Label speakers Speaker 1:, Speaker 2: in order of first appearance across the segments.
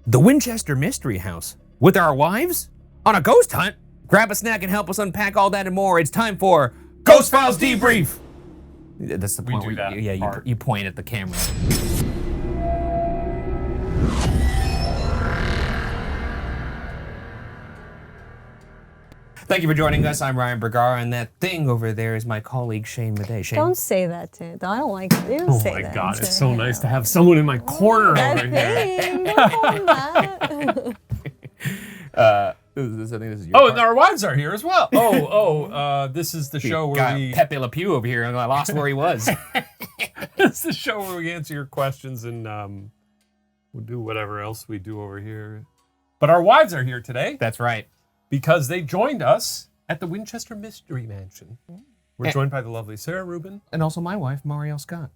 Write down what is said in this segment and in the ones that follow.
Speaker 1: The Winchester Mystery House with our wives on a ghost hunt. Grab a snack and help us unpack all that and more. It's time for Ghost Files Debrief. That's the point where you point at the camera. Thank you for joining us. I'm Ryan Bergara, and that thing over there is my colleague Shane Madej. Shane?
Speaker 2: Don't say that to him. I don't like it. You don't say that.
Speaker 3: Oh my God, it's so nice to have someone in my corner over here.
Speaker 2: Don't call that.
Speaker 1: I think this is your
Speaker 3: Oh,
Speaker 1: part.
Speaker 3: and our wives are here as well. This is the show where we...
Speaker 1: Pepe Le Pew over here, and I lost where he was.
Speaker 3: It's the show where we answer your questions and we'll do whatever else we do over here. But our wives are here today
Speaker 1: That's right.
Speaker 3: because they joined us at the Winchester Mystery Mansion. We're joined by the lovely Sarah Rubin.
Speaker 1: And also my wife, Marielle Scott.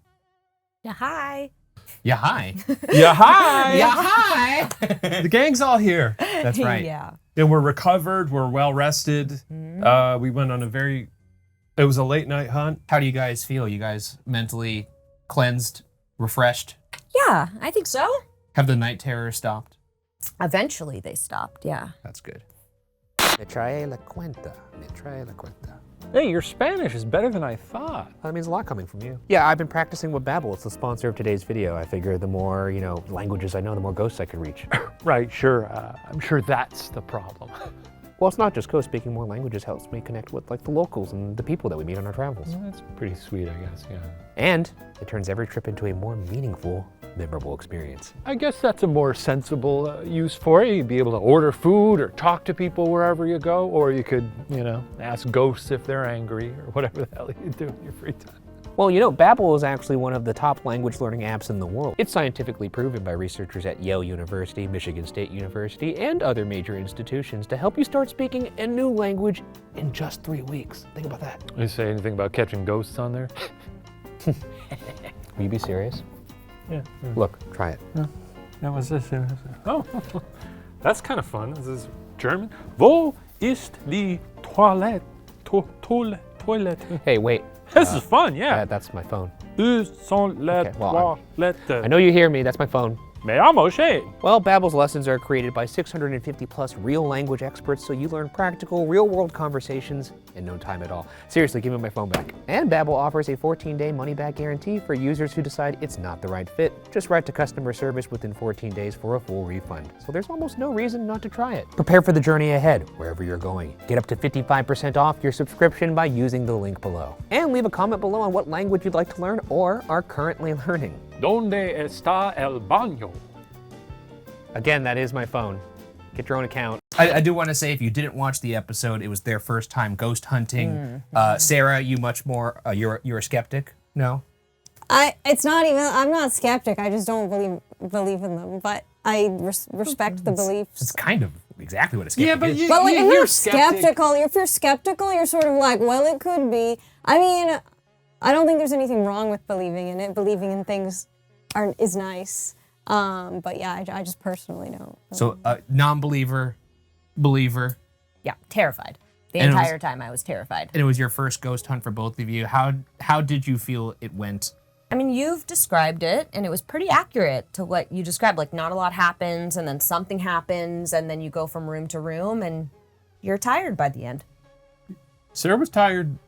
Speaker 2: Yeah, hi.
Speaker 1: Yeah, hi.
Speaker 3: Yeah, hi!
Speaker 1: Yeah, hi.
Speaker 3: The gang's all here.
Speaker 1: That's right.
Speaker 2: Yeah.
Speaker 3: And we're recovered. We're well rested. We went on it was a late night hunt.
Speaker 1: How do you guys feel? You guys mentally cleansed, refreshed?
Speaker 2: Yeah, I think so.
Speaker 1: Have the night terror stopped?
Speaker 2: Eventually they stopped, yeah.
Speaker 1: That's good. Me trae la cuenta. Me trae la cuenta.
Speaker 4: Hey, your Spanish is better than I thought.
Speaker 1: That means a lot coming from you. Yeah, I've been practicing with Babbel. It's the sponsor of today's video. I figure the more, languages I know, the more ghosts I could reach.
Speaker 4: Right, sure. I'm sure that's the problem.
Speaker 1: Well, it's not just ghosts. Speaking more languages helps me connect with the locals and the people that we meet on our travels.
Speaker 4: Well, that's pretty sweet, I guess, yeah.
Speaker 1: And it turns every trip into a more meaningful, memorable experience.
Speaker 4: I guess that's a more sensible use for it. You'd be able to order food or talk to people wherever you go, or you could, ask ghosts if they're angry or whatever the hell you do in your free time.
Speaker 1: Well, Babbel is actually one of the top language learning apps in the world. It's scientifically proven by researchers at Yale University, Michigan State University, and other major institutions to help you start speaking a new language in just 3 weeks. Think about that.
Speaker 4: You say anything about catching ghosts on there?
Speaker 1: Will you be serious?
Speaker 4: Yeah.
Speaker 1: Look, try it.
Speaker 4: That was this. Oh, that's kind of fun. This is German. Wo ist die Toilette? Toilette.
Speaker 1: Hey, wait.
Speaker 4: This is fun, yeah.
Speaker 1: That's my phone.
Speaker 4: Où sont les toilettes?
Speaker 1: I know you hear me. That's my phone.
Speaker 4: Mais amo shade.
Speaker 1: Well, Babbel's lessons are created by 650 plus real language experts, so you learn practical, real-world conversations in no time at all. Seriously, give me my phone back. And Babbel offers a 14-day money-back guarantee for users who decide it's not the right fit. Just write to customer service within 14 days for a full refund. So there's almost no reason not to try it. Prepare for the journey ahead, wherever you're going. Get up to 55% off your subscription by using the link below. And leave a comment below on what language you'd like to learn or are currently learning.
Speaker 4: Donde está el baño?
Speaker 1: Again, that is my phone. Get your own account. I do want to say, if you didn't watch the episode, it was their first time ghost hunting. Sarah, you much more, you're a skeptic? No?
Speaker 2: It's not even, I'm not skeptic. I just don't believe in them. But I respect the beliefs.
Speaker 1: It's kind of exactly what a skeptic is.
Speaker 2: But if you're skeptical, you're sort of like, well, it could be. I mean, I don't think there's anything wrong with believing in it. Believing in things is nice. But yeah, I just personally don't.
Speaker 1: So, non-believer, believer.
Speaker 5: Yeah, terrified. The
Speaker 1: And
Speaker 5: entire time I was terrified.
Speaker 1: And it was your first ghost hunt for both of you. How did you feel it went?
Speaker 5: I mean, you've described it, and it was pretty accurate to what you described. Like, not a lot happens, and then something happens, and then you go from room to room, and you're tired by the end.
Speaker 3: Sarah was tired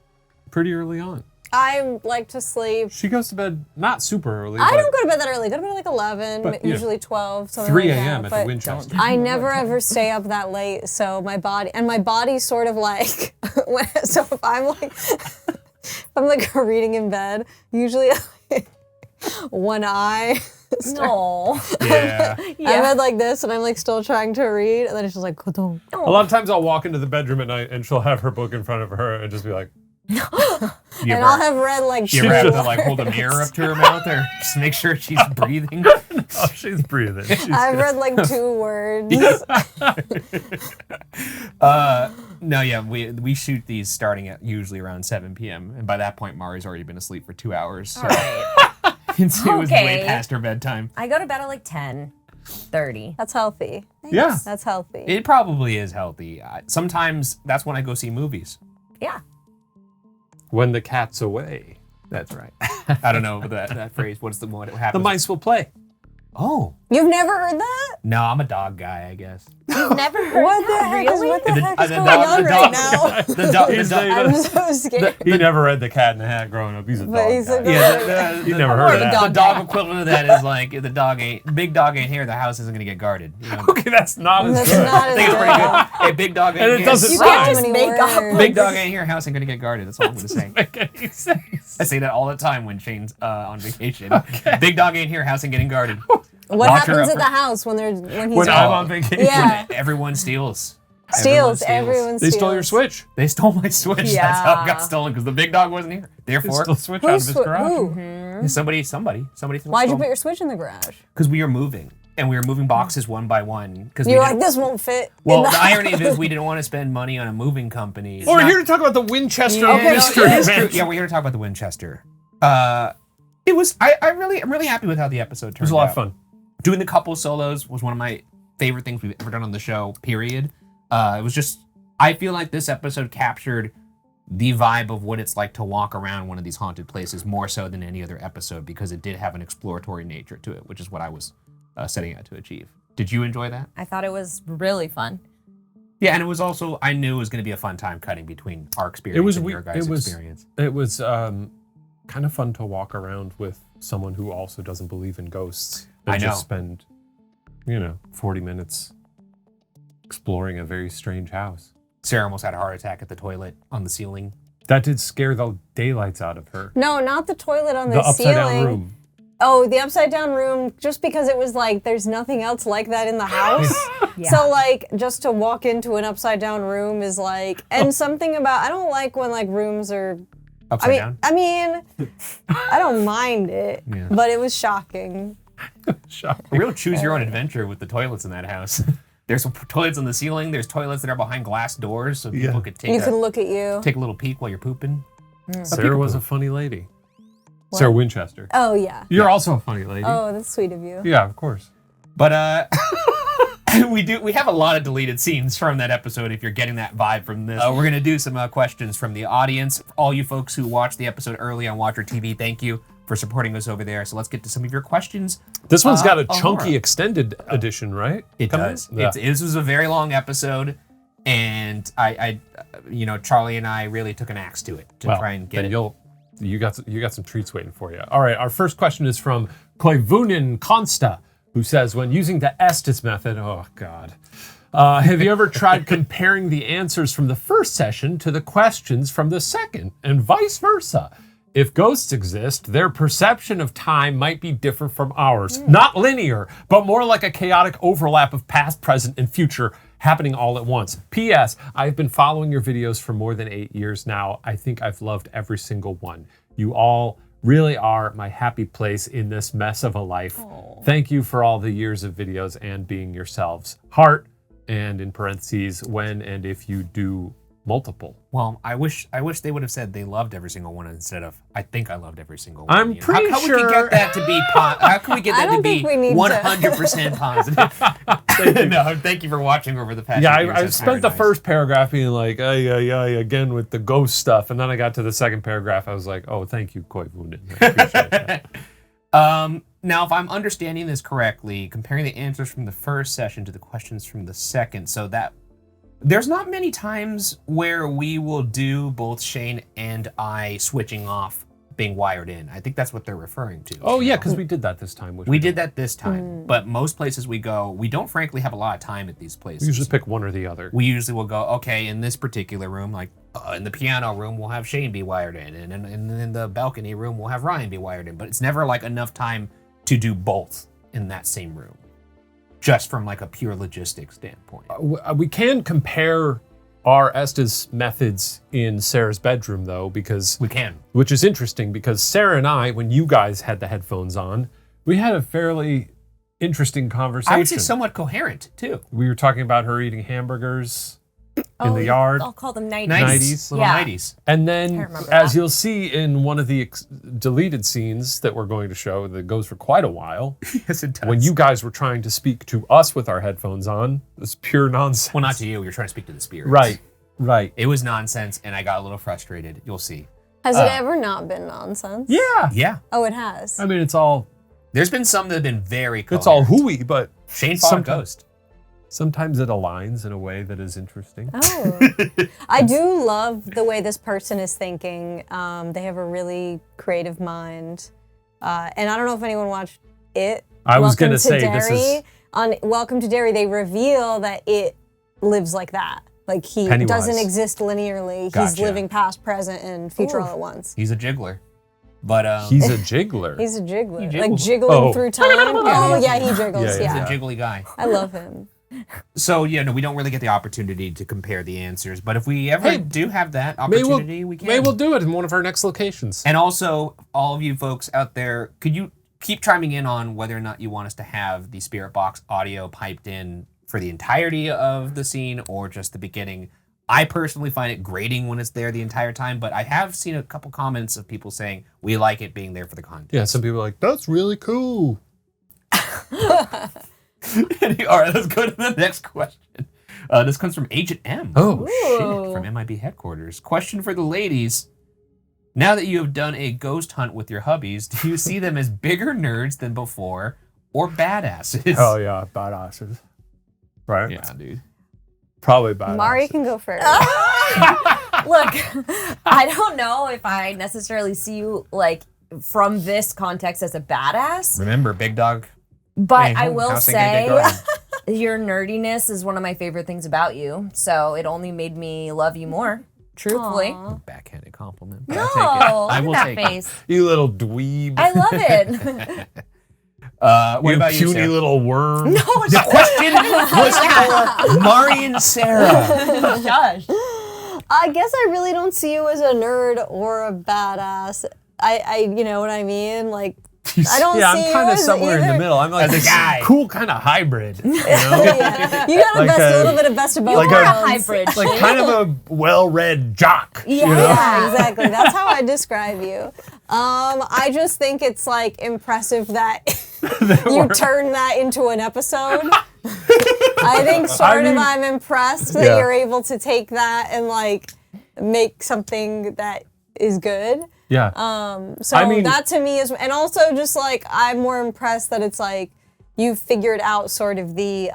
Speaker 3: pretty early on.
Speaker 2: I like to sleep.
Speaker 3: She goes to bed not super early.
Speaker 2: I don't go to bed that early. I go to bed like 11,
Speaker 3: But,
Speaker 2: usually 12.
Speaker 3: 3
Speaker 2: like
Speaker 3: a.m.
Speaker 2: that,
Speaker 3: at the Winchester.
Speaker 2: I never ever stay up that late, so my body's sort of like, so if I'm like reading in bed, usually one eye.
Speaker 5: No.
Speaker 1: Yeah.
Speaker 2: I'm in bed like this, and I'm like still trying to read, and then it's just like,
Speaker 3: A lot of times I'll walk into the bedroom at night and she'll have her book in front of her and just be like,
Speaker 2: and I'll have read like
Speaker 1: You ever have to hold a mirror up to her mouth or just make sure she's breathing?
Speaker 3: oh, she's breathing.
Speaker 2: I've read like 2 words.
Speaker 1: No, yeah, we shoot these starting at usually around 7 p.m. And by that point, Mari's already been asleep for 2 hours. So
Speaker 5: All right.
Speaker 1: it was way
Speaker 5: Okay.
Speaker 1: past her bedtime.
Speaker 5: I go to bed at like 10:30.
Speaker 2: That's healthy.
Speaker 3: Yeah.
Speaker 2: That's healthy.
Speaker 1: It probably is healthy. Sometimes that's when I go see movies.
Speaker 5: Yeah.
Speaker 3: When the cat's away.
Speaker 1: That's right. I don't know that phrase. What's the one? What happens?
Speaker 3: The mice will play.
Speaker 1: Oh,
Speaker 2: You've never heard that?
Speaker 1: No, I'm a dog guy, I guess.
Speaker 5: You've never heard
Speaker 2: What the
Speaker 5: that?
Speaker 2: heck
Speaker 5: Really?
Speaker 2: is, what the heck is
Speaker 1: the
Speaker 2: going
Speaker 1: dog-
Speaker 2: on
Speaker 1: the
Speaker 2: right
Speaker 1: dog-
Speaker 2: now?
Speaker 1: The dog.
Speaker 2: I'm so scared.
Speaker 3: He never read The Cat in the Hat growing up. He's a
Speaker 2: But
Speaker 3: dog
Speaker 2: he's a
Speaker 3: guy.
Speaker 1: Yeah,
Speaker 3: You never heard of that.
Speaker 1: The dog equivalent of that is like if big dog ain't here, the house isn't gonna get guarded. You know?
Speaker 3: Okay, that's not as
Speaker 2: That's
Speaker 3: good.
Speaker 2: not
Speaker 1: I think it's
Speaker 2: as
Speaker 1: pretty
Speaker 2: good.
Speaker 1: good. Hey, big dog ain't
Speaker 3: And it
Speaker 1: here.
Speaker 3: doesn't
Speaker 2: You
Speaker 3: rhyme.
Speaker 2: can't
Speaker 5: Just
Speaker 2: just
Speaker 5: make
Speaker 2: make
Speaker 5: up
Speaker 1: Big dog ain't here, house ain't gonna get guarded. That's all I'm gonna say.
Speaker 3: Make any sense.
Speaker 1: I say that all the time when Shane's on vacation. Big dog ain't here, house ain't getting guarded.
Speaker 2: What
Speaker 1: Lock her
Speaker 2: happens
Speaker 1: up
Speaker 2: at the
Speaker 1: for-
Speaker 2: house when he's
Speaker 3: When I'm on vacation.
Speaker 2: Yeah.
Speaker 1: Everyone steals.
Speaker 2: Steals. Everyone steals.
Speaker 3: They stole your Switch.
Speaker 1: They stole my Switch. That's how it got
Speaker 5: Yeah.
Speaker 1: stolen because the big dog wasn't here.
Speaker 3: They
Speaker 1: Therefore,
Speaker 3: stole Switch out of his garage.
Speaker 2: Who?
Speaker 1: somebody.
Speaker 2: Why'd you put your Switch in the garage?
Speaker 1: Because we were moving and we were moving boxes one by one. Because
Speaker 2: You're like, this won't fit.
Speaker 1: Well,
Speaker 2: in
Speaker 1: the
Speaker 2: the
Speaker 1: irony is we didn't want to spend money on a moving company.
Speaker 3: We're here to talk about the Winchester
Speaker 1: Yeah,
Speaker 3: mystery
Speaker 1: it is true.
Speaker 3: event.
Speaker 1: Yeah, we're here to talk about the Winchester. It was. I'm really happy with how the episode turned out.
Speaker 3: It was a lot of fun.
Speaker 1: Doing the couple solos was one of my favorite things we've ever done on the show. Period. It was just. I feel like this episode captured the vibe of what it's like to walk around one of these haunted places more so than any other episode because it did have an exploratory nature to it, which is what I was setting out to achieve. Did you enjoy that?
Speaker 5: I thought it was really fun.
Speaker 1: Yeah, and it was also I knew it was going to be a fun time cutting between our experience and your guys' experience.
Speaker 3: It was kind of fun to walk around with someone who also doesn't believe in ghosts. And
Speaker 1: I know.
Speaker 3: Just spend, 40 minutes exploring a very strange house.
Speaker 1: Sarah almost had a heart attack at the toilet on the ceiling.
Speaker 3: That did scare the daylights out of her.
Speaker 2: No, not the toilet on the
Speaker 3: The upside down
Speaker 2: ceiling.
Speaker 3: room.
Speaker 2: Oh, the upside down room, just because it was like, there's nothing else like that in the house.
Speaker 5: Yeah.
Speaker 2: So like, just to walk into an upside down room is like, and something about, I don't like when like rooms are,
Speaker 1: Upside down?
Speaker 2: I mean, I don't mind it,
Speaker 1: Yeah.
Speaker 2: but it was shocking.
Speaker 3: Shocking.
Speaker 1: A real choose your own adventure with the toilets in that house. There's some toilets on the ceiling. There's toilets that are behind glass doors so people could
Speaker 2: You
Speaker 1: take
Speaker 2: can look at you.
Speaker 1: take a little peek while you're pooping.
Speaker 3: Sarah was a funny lady. Sarah Winchester.
Speaker 2: Oh yeah.
Speaker 3: You're also a funny lady.
Speaker 2: Oh, that's sweet of you.
Speaker 3: Yeah, of course.
Speaker 1: But we have a lot of deleted scenes from that episode if you're getting that vibe from this. We're going to do some questions from the audience. All you folks who watched the episode early on Watcher TV, thank you for supporting us over there. So let's get to some of your questions.
Speaker 3: This one's got a
Speaker 1: Aurora.
Speaker 3: chunky extended edition, right?
Speaker 1: It
Speaker 3: Coming?
Speaker 1: does.
Speaker 3: Yeah.
Speaker 1: This was a very long episode, and I Charlie and I really took an axe to it to try and get
Speaker 3: then
Speaker 1: it.
Speaker 3: You got some treats waiting for you. All right, our first question is from Koivunin Consta, who says, when using the Estes method, oh God, have you ever tried comparing the answers from the first session to the questions from the second, and vice versa? If ghosts exist, their perception of time might be different from ours. Not linear, but more like a chaotic overlap of past, present, and future happening all at once. P.S. I've been following your videos for more than 8 years now. I think I've loved every single one. You all really are my happy place in this mess of a life. Thank you for all the years of videos and being yourselves. Heart, and in parentheses, when and if you do multiple.
Speaker 1: Well, I wish they would have said they loved every single one instead of I think I loved every single one.
Speaker 3: I'm pretty
Speaker 1: how
Speaker 3: sure-
Speaker 1: we can get that to be how can we get
Speaker 2: I
Speaker 1: that to
Speaker 2: don't
Speaker 1: be
Speaker 2: think we need to.
Speaker 1: 100% positive? No, thank you for watching over the past
Speaker 3: Yeah,
Speaker 1: few years.
Speaker 3: I
Speaker 1: That's
Speaker 3: spent
Speaker 1: very
Speaker 3: the
Speaker 1: nice.
Speaker 3: first paragraph being like, again with the ghost stuff. And then I got to the second paragraph. I was like, oh, thank you, Koivunin. I appreciate that.
Speaker 1: Now, if I'm understanding this correctly, comparing the answers from the first session to the questions from the second, so that there's not many times where we will do both Shane and I switching off being wired in. I think that's what they're referring to.
Speaker 3: Oh, yeah, because we did that this time. Which
Speaker 1: We did that this time, but most places we go, we don't frankly have a lot of time at these places.
Speaker 3: We usually pick one or the other.
Speaker 1: We usually will go, okay, in this particular room, like in the piano room, we'll have Shane be wired in, and in the balcony room, we'll have Ryan be wired in. But it's never like enough time to do both in that same room, just from like a pure logistics standpoint.
Speaker 3: We can compare our Estes methods in Sarah's bedroom, though, because
Speaker 1: We can.
Speaker 3: which is interesting because Sarah and I, when you guys had the headphones on, we had a fairly interesting conversation.
Speaker 1: I would say somewhat coherent too.
Speaker 3: We were talking about her eating hamburgers in the yard.
Speaker 5: I'll call them nighties.
Speaker 3: Nighties.
Speaker 1: Little
Speaker 5: Yeah.
Speaker 1: 90s.
Speaker 3: And then,
Speaker 5: remember
Speaker 3: as
Speaker 5: that.
Speaker 3: you'll see in one of the deleted scenes that we're going to show that goes for quite a while,
Speaker 1: Yes, it does.
Speaker 3: when you guys were trying to speak to us with our headphones on, this pure nonsense.
Speaker 1: well, not to you, you're trying to speak to the spirits.
Speaker 3: Right.
Speaker 1: It was nonsense, and I got a little frustrated. You'll see.
Speaker 2: Has it ever not been nonsense?
Speaker 3: Yeah.
Speaker 1: Yeah.
Speaker 2: Oh, it has.
Speaker 3: I mean, it's all
Speaker 1: There's been some that have been very coherent.
Speaker 3: It's all hooey, but
Speaker 1: Shane fought a ghost.
Speaker 3: sometimes it aligns in a way that is interesting.
Speaker 2: Oh. I do love the way this person is thinking. They have a really creative mind. And I don't know if anyone watched it.
Speaker 3: I was going to
Speaker 2: Welcome
Speaker 3: say
Speaker 2: Derry.
Speaker 3: this is
Speaker 2: On Welcome to Derry, they reveal that it lives like that. Like he
Speaker 3: Pennywise.
Speaker 2: doesn't exist linearly. He's
Speaker 1: Gotcha.
Speaker 2: living past, present, and future all at once.
Speaker 1: He's a jiggler. But
Speaker 3: he's a jiggler.
Speaker 2: He's a jiggler.
Speaker 1: He
Speaker 2: Like
Speaker 1: jiggles.
Speaker 2: jiggling
Speaker 3: Oh.
Speaker 2: through time. Oh, yeah, he jiggles.
Speaker 3: Yeah,
Speaker 2: Yeah,
Speaker 1: he's a jiggly guy.
Speaker 2: I love him.
Speaker 1: So, yeah, no, we don't really get the opportunity to compare the answers. But if we ever
Speaker 3: Hey,
Speaker 1: do have that
Speaker 3: Maybe
Speaker 1: opportunity, we can.
Speaker 3: Maybe we'll do it in one of our next locations.
Speaker 1: And also, all of you folks out there, could you keep chiming in on whether or not you want us to have the Spirit Box audio piped in for the entirety of the scene or just the beginning? I personally find it grating when it's there the entire time, but I have seen a couple comments of people saying we like it being there for the content.
Speaker 3: Yeah, some people are like, that's really cool.
Speaker 1: All right, let's go to the next question. This comes from Agent M.
Speaker 3: Oh,
Speaker 1: Shit, from MIB headquarters. Question for the ladies. Now that you have done a ghost hunt with your hubbies, do you see them as bigger nerds than before or badasses?
Speaker 3: Oh yeah, badasses. Right?
Speaker 1: Yeah, dude.
Speaker 3: Probably badasses.
Speaker 2: Mari can go first.
Speaker 5: Look, I don't know if I necessarily see you like from this context as a badass,
Speaker 1: Remember, big dog.
Speaker 5: but
Speaker 1: Hey,
Speaker 5: I will
Speaker 1: house ain't gonna get
Speaker 5: say
Speaker 1: going.
Speaker 5: your nerdiness is one of my favorite things about you. So it only made me love you more. Truthfully.
Speaker 1: Backhanded compliment.
Speaker 5: No,
Speaker 1: I'll take it. I
Speaker 5: look
Speaker 1: will
Speaker 5: at
Speaker 1: take
Speaker 5: that face.
Speaker 3: You little dweeb.
Speaker 5: I love it.
Speaker 1: it. What
Speaker 3: you
Speaker 1: about you,
Speaker 3: puny
Speaker 1: Sarah?
Speaker 3: little worm.
Speaker 1: The question was for Mari and Sarah.
Speaker 5: Shush.
Speaker 2: I guess I really don't see you as a nerd or a badass. I you know what I mean? Like, I don't
Speaker 3: yeah,
Speaker 2: see
Speaker 3: I'm
Speaker 2: you
Speaker 3: kind of
Speaker 2: as
Speaker 3: somewhere in the
Speaker 2: either.
Speaker 3: middle. I'm like
Speaker 1: As a
Speaker 3: this
Speaker 1: guy.
Speaker 3: cool kind of hybrid. You know?
Speaker 2: Yeah. You got
Speaker 3: Like
Speaker 2: a
Speaker 3: a-
Speaker 2: little bit of best of both
Speaker 3: like a
Speaker 5: You're a
Speaker 2: worlds.
Speaker 5: hybrid.
Speaker 3: like kind of a well-read jock.
Speaker 5: Yeah.
Speaker 2: Yeah, exactly. That's how I describe you. I just think it's like impressive that you turn that into an episode. I think I'm impressed that
Speaker 3: Yeah.
Speaker 2: you're able to take that and like make something that is good.
Speaker 3: Yeah.
Speaker 2: So
Speaker 3: I mean-
Speaker 2: that to me is, and also just like I'm more impressed that it's like you've figured out sort of the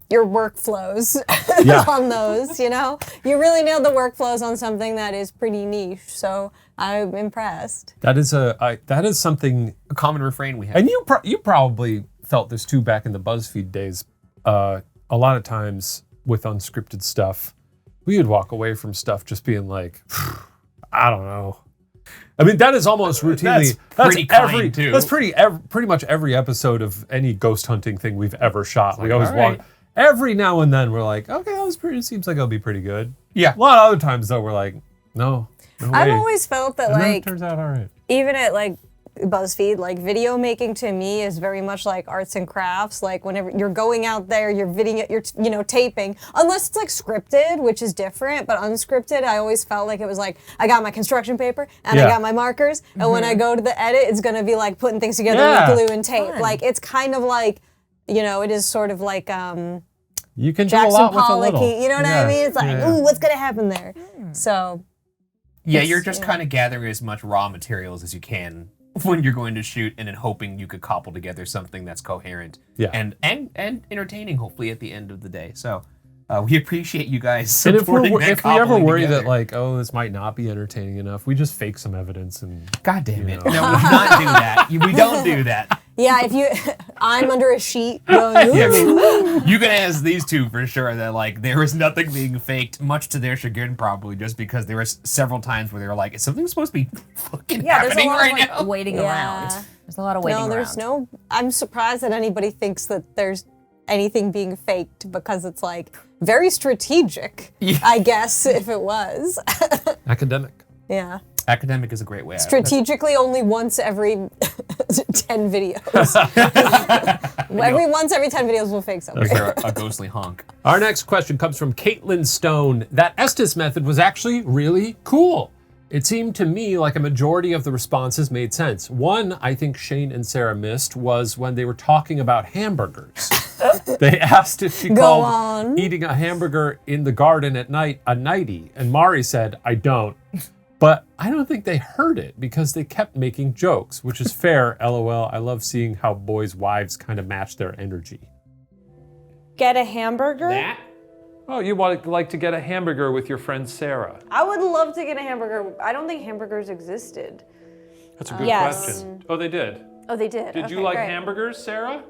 Speaker 2: your workflows
Speaker 3: Yeah.
Speaker 2: on those. You know, you really nailed the workflows on something that is pretty niche. So I'm impressed.
Speaker 3: that is something.
Speaker 1: A common refrain we have.
Speaker 3: And you probably felt this too back in the BuzzFeed days. A lot of times with unscripted stuff, we would walk away from stuff just being like, I don't know. I mean, that is almost routinely.
Speaker 1: That's pretty kind, too.
Speaker 3: That's pretty much every episode of any ghost hunting thing we've ever shot. We
Speaker 1: like,
Speaker 3: always
Speaker 1: all
Speaker 3: walk.
Speaker 1: right.
Speaker 3: Every now and then we're like, okay, that was pretty. Seems like it'll be pretty good.
Speaker 1: Yeah.
Speaker 3: A lot of other times though, we're like, no way.
Speaker 2: I've always felt that
Speaker 3: And then it
Speaker 2: like
Speaker 3: turns out all right.
Speaker 2: even at like BuzzFeed, like video making to me is very much like arts and crafts. Like whenever you're going out there, you're video, you're taping, unless it's like scripted, which is different. But unscripted, I always felt like it was like I got my construction paper and I
Speaker 3: Yeah.
Speaker 2: got my markers, and when I go to the edit, it's gonna be like putting things together
Speaker 3: Yeah.
Speaker 2: with glue and tape.
Speaker 5: Fun.
Speaker 2: Like it's kind of like, it is sort of like
Speaker 3: You can do a
Speaker 2: Jackson
Speaker 3: lot with a
Speaker 2: Pollock.
Speaker 3: little.
Speaker 2: You know what I mean? It's like,
Speaker 3: Yeah.
Speaker 2: ooh, what's gonna happen there? So.
Speaker 1: Yeah,
Speaker 2: It's-
Speaker 1: you're just
Speaker 2: yeah.
Speaker 1: kind of gathering as much raw materials as you can when you're going to shoot, and then hoping you could cobble together something that's coherent
Speaker 3: Yeah.
Speaker 1: and entertaining, hopefully at the end of the day. So we appreciate you guys
Speaker 3: And if
Speaker 1: supporting that
Speaker 3: we ever
Speaker 1: cobbling
Speaker 3: worry
Speaker 1: together.
Speaker 3: that like, oh, this might not be entertaining enough, we just fake some evidence and
Speaker 1: God damn it!
Speaker 3: know.
Speaker 1: No, we do not do that. We don't do that.
Speaker 2: Yeah, if you, I'm under a sheet going, ooh.
Speaker 1: You can ask these two for sure that like there is nothing being faked, much to their chagrin probably, just because there was several times where they were like, "Is something supposed to be fucking
Speaker 5: Yeah, there's a
Speaker 1: happening
Speaker 5: lot
Speaker 1: right
Speaker 5: of like
Speaker 1: now?"
Speaker 5: waiting
Speaker 2: Yeah.
Speaker 5: around. There's a lot of waiting
Speaker 2: No, there's
Speaker 5: around.
Speaker 2: I'm surprised that anybody thinks that there's anything being faked because it's like very strategic,
Speaker 1: Yeah.
Speaker 2: I guess, if it was.
Speaker 3: academic.
Speaker 2: Yeah.
Speaker 1: Academic is a great way.
Speaker 2: Strategically only once every 10 videos. Once every 10 videos we'll fake something.
Speaker 1: Is there a ghostly honk?
Speaker 3: Our next question comes from Caitlin Stone. That Estes method was actually really cool. It seemed to me like a majority of the responses made sense. One I think Shane and Sarah missed was when they were talking about hamburgers. They asked if she called
Speaker 2: on.
Speaker 3: eating a hamburger in the garden at night a nighty, and Mari said, I don't. But I don't think they heard it because they kept making jokes, which is fair. LOL. I love seeing how boys' wives kind of match their energy.
Speaker 2: Get a hamburger?
Speaker 4: Oh, you would like to get a hamburger with your friend Sarah?
Speaker 2: I would love to get a hamburger. I don't think hamburgers existed.
Speaker 4: That's a good
Speaker 2: Yes.
Speaker 4: question. Oh, they did.
Speaker 2: Oh, they did.
Speaker 4: Did you like hamburgers, Sarah?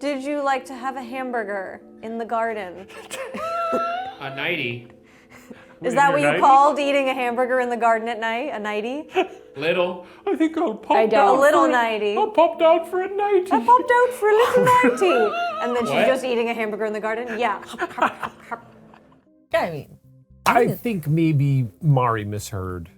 Speaker 2: Did you like to have a hamburger in the garden?
Speaker 1: A nighty.
Speaker 2: Is that what you
Speaker 4: nighty?
Speaker 2: called eating a hamburger in the garden at night? A nighty?
Speaker 1: Little.
Speaker 4: I think I'll pop
Speaker 2: A
Speaker 4: down
Speaker 2: little
Speaker 4: for
Speaker 2: nighty.
Speaker 4: I popped out for a nighty.
Speaker 2: I popped out for a little nighty. And then she's
Speaker 1: What?
Speaker 2: just eating a hamburger in the garden? Yeah.
Speaker 5: Yeah, I mean,
Speaker 3: I think maybe Mari misheard.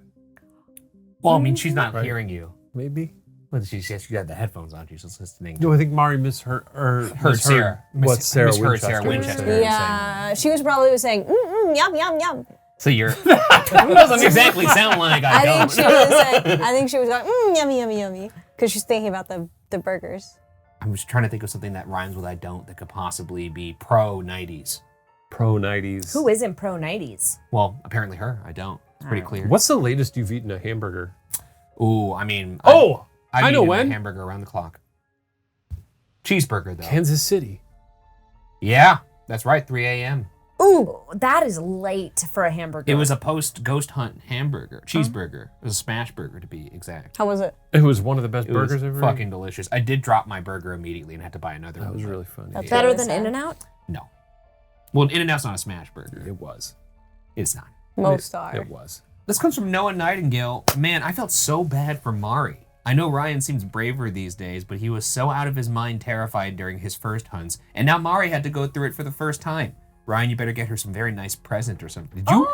Speaker 1: Well, I mean, she's not hearing you.
Speaker 3: Maybe.
Speaker 1: Well, she had the headphones on. She's just listening.
Speaker 3: No, I think Mari misheard.
Speaker 1: Heard Sarah.
Speaker 3: What Sarah
Speaker 1: misheard
Speaker 3: Winchester
Speaker 1: Sarah
Speaker 3: was
Speaker 1: Winchester.
Speaker 3: saying.
Speaker 2: Yeah. She was probably saying, yum, yum, yum.
Speaker 1: So you're. It doesn't exactly sound like I don't.
Speaker 2: I think she was going, yummy, yummy, yummy. Because she's thinking about the burgers.
Speaker 1: I'm just trying to think of something that rhymes with I don't that could possibly be pro 90s.
Speaker 3: Pro 90s.
Speaker 5: who isn't pro 90s?
Speaker 1: Well, apparently her. I don't. It's pretty clear.
Speaker 3: What's the latest you've eaten a hamburger?
Speaker 1: Ooh, I mean.
Speaker 3: Oh,
Speaker 1: I've
Speaker 3: I know
Speaker 1: eaten
Speaker 3: when.
Speaker 1: A hamburger around the clock. Cheeseburger though.
Speaker 3: Kansas City.
Speaker 1: Yeah, that's right. 3 a.m.
Speaker 5: Ooh, that is late for a hamburger.
Speaker 1: It was a post ghost hunt hamburger, cheeseburger. It was a smash burger to be exact.
Speaker 2: How was it?
Speaker 3: It was one of the best
Speaker 1: It was
Speaker 3: burgers ever.
Speaker 1: fucking delicious. I did drop my burger immediately and had to buy another.
Speaker 3: That
Speaker 1: one,
Speaker 3: was
Speaker 1: but
Speaker 3: really funny.
Speaker 2: That's
Speaker 5: better
Speaker 2: what I
Speaker 5: than
Speaker 2: said.
Speaker 5: In-N-Out?
Speaker 1: No. Well, In-N-Out's not a smash burger.
Speaker 3: It was.
Speaker 1: It's not.
Speaker 2: Most are.
Speaker 3: It was.
Speaker 1: This comes from Noah Nightingale. Man, I felt so bad for Mari. I know Ryan seems braver these days, but he was so out of his mind terrified during his first hunts, and now Mari had to go through it for the first time. Ryan, you better get her some very nice present or something. Did you?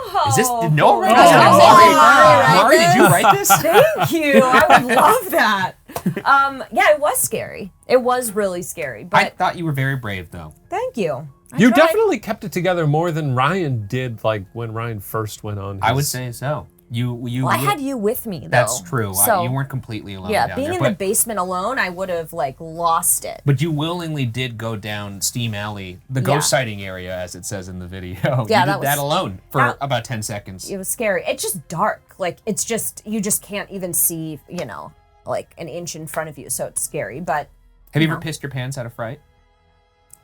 Speaker 1: Did Noah write this?
Speaker 5: Oh,
Speaker 1: Mari, did you write this?
Speaker 5: Thank you. I would love that. Yeah, it was scary. It was really scary,
Speaker 1: I
Speaker 5: but
Speaker 1: thought you were very brave, though.
Speaker 5: thank you. I
Speaker 3: You
Speaker 5: tried.
Speaker 3: definitely kept it together more than Ryan did, like when Ryan first went on.
Speaker 1: I would
Speaker 3: his-
Speaker 1: say so. You.
Speaker 5: Well, I had you with me, though.
Speaker 1: That's true.
Speaker 5: So,
Speaker 1: You weren't completely alone
Speaker 5: yeah,
Speaker 1: down
Speaker 5: being
Speaker 1: there.
Speaker 5: in the basement alone, I would have, like, lost it.
Speaker 1: But you willingly did go down Steam Alley, the
Speaker 5: Yeah.
Speaker 1: ghost sighting area, as it says in the video.
Speaker 5: Yeah,
Speaker 1: you did
Speaker 5: that
Speaker 1: that
Speaker 5: was-
Speaker 1: alone for
Speaker 5: that-
Speaker 1: about 10 seconds.
Speaker 5: It was scary. It's just dark. Like, it's just, you just can't even see, like an inch in front of you. So it's scary. But
Speaker 1: Have you ever pissed your pants out of fright?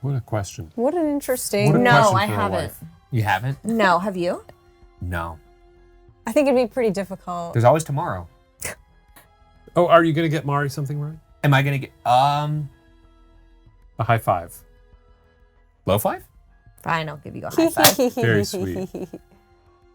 Speaker 3: What a question.
Speaker 2: What an interesting.
Speaker 3: What a
Speaker 5: no,
Speaker 3: question
Speaker 5: I
Speaker 3: for a
Speaker 5: haven't.
Speaker 3: wife.
Speaker 1: You haven't?
Speaker 5: No, have you?
Speaker 1: No.
Speaker 2: I think it'd be pretty difficult.
Speaker 1: There's always tomorrow.
Speaker 3: Oh, are you going to get Mari something, Ryan?
Speaker 1: Am I going to get,
Speaker 3: A high five.
Speaker 1: low five?
Speaker 5: Fine, I'll give you a high five.
Speaker 3: Very sweet.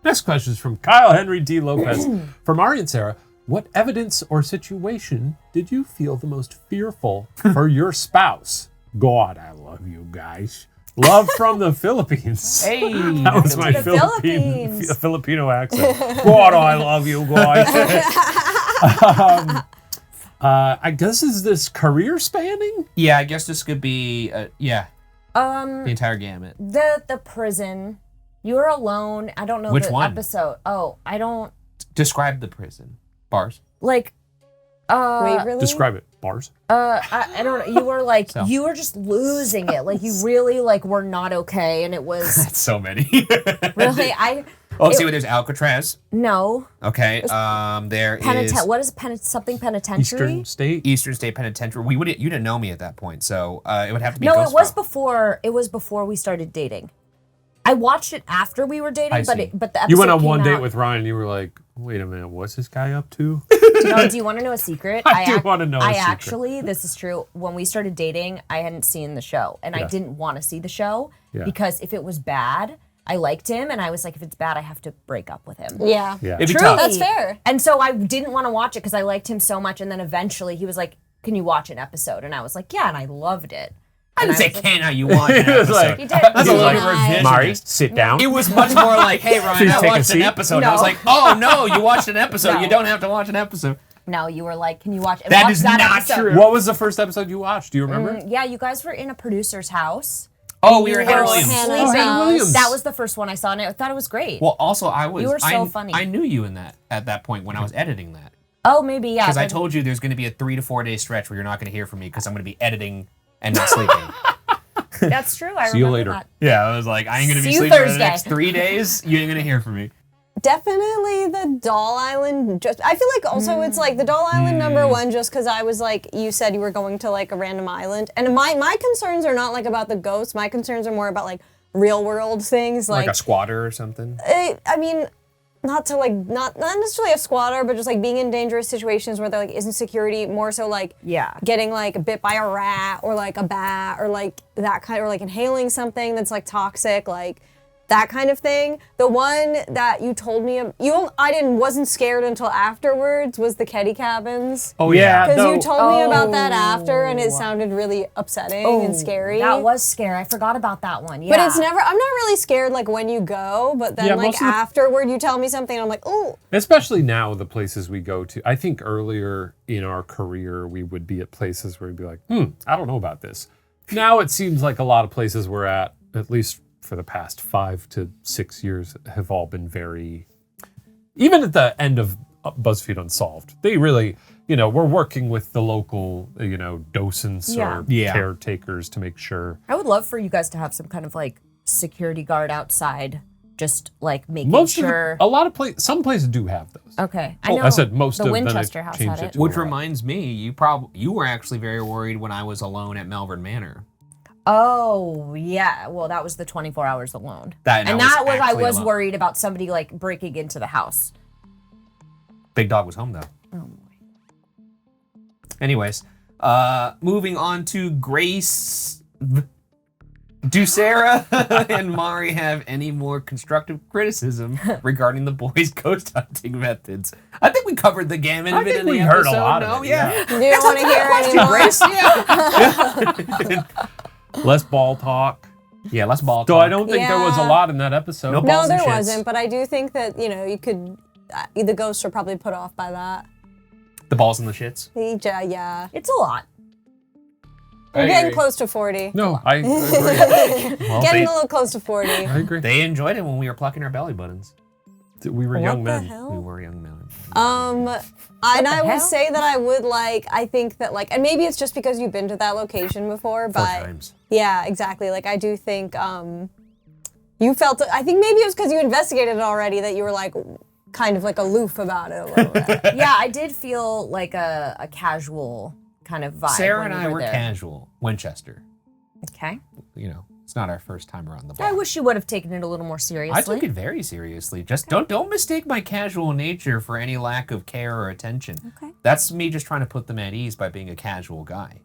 Speaker 3: Next question is from Kyle Henry D. Lopez. For Mari and Sarah, what evidence or situation did you feel the most fearful for your spouse? God, I love you guys. Love from the Philippines.
Speaker 1: Hey!
Speaker 3: That was my
Speaker 5: the Philippines.
Speaker 3: Filipino accent. God, I love you guys. I guess is this career spanning?
Speaker 1: Yeah, I guess this could be, the entire gamut.
Speaker 5: The prison. You were alone. I don't know
Speaker 1: Which
Speaker 5: the
Speaker 1: one?
Speaker 5: episode. Oh, I don't
Speaker 1: Describe the prison. Bars.
Speaker 5: like.
Speaker 2: Waverly?
Speaker 3: Describe it. Bars.
Speaker 5: I don't know. You were like
Speaker 1: So.
Speaker 5: you were just losing it. Like you really like were not okay, and it was
Speaker 1: That's so many.
Speaker 5: really
Speaker 1: Let's see what there's Alcatraz.
Speaker 5: no
Speaker 1: Okay. There is
Speaker 5: what is something penitentiary?
Speaker 3: Eastern State.
Speaker 1: Eastern State Penitentiary. You didn't know me at that point, so it would have to be
Speaker 5: No,
Speaker 1: Ghost
Speaker 5: it was
Speaker 1: Pro.
Speaker 5: before. It was before we started dating. I watched it after we were dating,
Speaker 1: I
Speaker 5: but
Speaker 1: see.
Speaker 5: but the episode
Speaker 3: You went on
Speaker 5: came
Speaker 3: one date
Speaker 5: out-
Speaker 3: with Ryan and you were like, wait a minute, what's this guy up to?
Speaker 5: No, do you want to know a secret?
Speaker 3: I do wanna know a
Speaker 5: I
Speaker 3: secret.
Speaker 5: actually, this is true. When we started dating, I hadn't seen the show, and I
Speaker 3: Yeah.
Speaker 5: didn't want to see the show
Speaker 3: Yeah.
Speaker 5: because if it was bad, I liked him, and I was like, if it's bad, I have to break up with him.
Speaker 2: Yeah.
Speaker 3: Yeah.
Speaker 1: It'd be
Speaker 5: Truly.
Speaker 1: tough.
Speaker 2: That's fair.
Speaker 5: And so I didn't want to watch it because I liked him so much, and then eventually he was like, "Can you watch an episode?" And I was like, "Yeah," and I loved it.
Speaker 1: I didn't say
Speaker 5: was like-
Speaker 1: can how you want an
Speaker 3: He was
Speaker 1: episode.
Speaker 3: like-
Speaker 5: He did.
Speaker 1: That's a
Speaker 5: He
Speaker 1: little
Speaker 5: was
Speaker 1: bit
Speaker 5: like,
Speaker 1: revisionist.
Speaker 3: Mari, sit down.
Speaker 1: It was much more like, hey, Ryan,
Speaker 3: Please
Speaker 1: I
Speaker 3: take a
Speaker 1: watched an
Speaker 3: seat.
Speaker 1: episode.
Speaker 5: No.
Speaker 1: I was like, oh, no, you watched an episode.
Speaker 5: No.
Speaker 1: You don't have to watch an episode.
Speaker 5: No, you were like, "Can you watch?" And
Speaker 1: That
Speaker 5: watch
Speaker 1: is
Speaker 5: that
Speaker 1: not
Speaker 5: episode.
Speaker 1: true.
Speaker 3: What was the first episode you watched? Do you remember?
Speaker 5: Yeah, you guys were in a producer's house.
Speaker 1: Oh, we were at Hannah
Speaker 5: were
Speaker 1: Williams.
Speaker 2: Hannah.
Speaker 5: sleeping.
Speaker 3: Hannah Williams.
Speaker 5: That was the first one I saw, and I thought it was great.
Speaker 1: Well, also, I was.
Speaker 5: You were so
Speaker 1: I,
Speaker 5: funny.
Speaker 1: I knew you in that at that point when I was editing that.
Speaker 5: Oh, maybe, yeah.
Speaker 1: Because I
Speaker 5: but-
Speaker 1: told you there's going to be a 3 to 4 day stretch where you're not going to hear from me because I'm going to be editing and not sleeping.
Speaker 5: That's true. I
Speaker 3: See you
Speaker 5: remember
Speaker 3: later.
Speaker 5: that.
Speaker 1: Yeah, I was like, I ain't going to be
Speaker 5: See you
Speaker 1: sleeping for the
Speaker 5: Thursday.
Speaker 1: next 3 days. You ain't going to hear from me.
Speaker 2: Definitely the Doll Island. I feel like also it's like the Doll Island number one, just because I was like, you said you were going to like a random island, and my concerns are not like about the ghosts. My concerns are more about like real world things,
Speaker 1: Like a squatter or something?
Speaker 2: I mean, not necessarily a squatter, but just like being in dangerous situations where there like isn't security. More so like getting like bit by a rat or like a bat or like that kind, or like inhaling something that's like toxic, like that kind of thing. The one that you told me, wasn't scared until afterwards, was the Keddy cabins.
Speaker 3: Oh yeah,
Speaker 2: Because you told me about that after, and it sounded really upsetting and scary.
Speaker 5: That was scary. I forgot about that one. Yeah.
Speaker 2: But I'm not really scared like when you go, but then like afterward you tell me something and I'm like, oh.
Speaker 3: Especially now, the places we go to. I think earlier in our career, we would be at places where we'd be like, I don't know about this. Now it seems like a lot of places we're at least for the past 5 to 6 years, have all been very, even at the end of BuzzFeed Unsolved, they really, we're working with the local, docents or caretakers to make sure.
Speaker 5: I would love for you guys to have some kind of like security guard outside, just like making sure.
Speaker 3: Some places do have those.
Speaker 5: Okay,
Speaker 3: I know. I said most of them.
Speaker 5: The Winchester house had it.
Speaker 1: Which reminds me, you were actually very worried when I was alone at Malvern Manor.
Speaker 5: Oh yeah, well that was the 24 hours alone. I was worried about somebody like breaking into the house.
Speaker 1: Big dog was home though.
Speaker 5: Oh boy.
Speaker 1: Anyways, moving on to Grace. Do Sarah and Mari have any more constructive criticism regarding the boys' ghost hunting methods? I think we covered the gamut of it in the episode.
Speaker 3: Heard a lot of it.
Speaker 1: Yeah.
Speaker 2: Do you want to hear any more?
Speaker 1: Grace? Yeah.
Speaker 3: Less ball talk.
Speaker 1: Yeah, less ball talk.
Speaker 3: So I don't think there was a lot in that episode.
Speaker 1: No balls
Speaker 2: there
Speaker 1: and shits.
Speaker 2: wasn't, but I do think that, you could, the ghosts are probably put off by that.
Speaker 1: The balls and the shits?
Speaker 2: Yeah.
Speaker 5: It's a lot.
Speaker 2: We're getting close to 40.
Speaker 3: No, I agree.
Speaker 2: Getting a little close to 40.
Speaker 3: I agree.
Speaker 1: They enjoyed it when we were plucking our belly buttons.
Speaker 3: We were young men.
Speaker 1: We were young men.
Speaker 2: And I would say that I think that and maybe it's just because you've been to that location before, but
Speaker 1: 4 times.
Speaker 2: Yeah, exactly. Like I do think you felt, I think maybe it was because you investigated it already that you were like kind of like aloof about it a little bit.
Speaker 5: Yeah, I did feel like a casual kind of vibe.
Speaker 1: Sarah and I were casual. Winchester.
Speaker 5: Okay.
Speaker 1: It's not our first time around the block.
Speaker 5: I wish you would have taken it a little more seriously.
Speaker 1: I took it very seriously. Just don't mistake my casual nature for any lack of care or attention.
Speaker 5: Okay.
Speaker 1: That's me just trying to put them at ease by being a casual guy.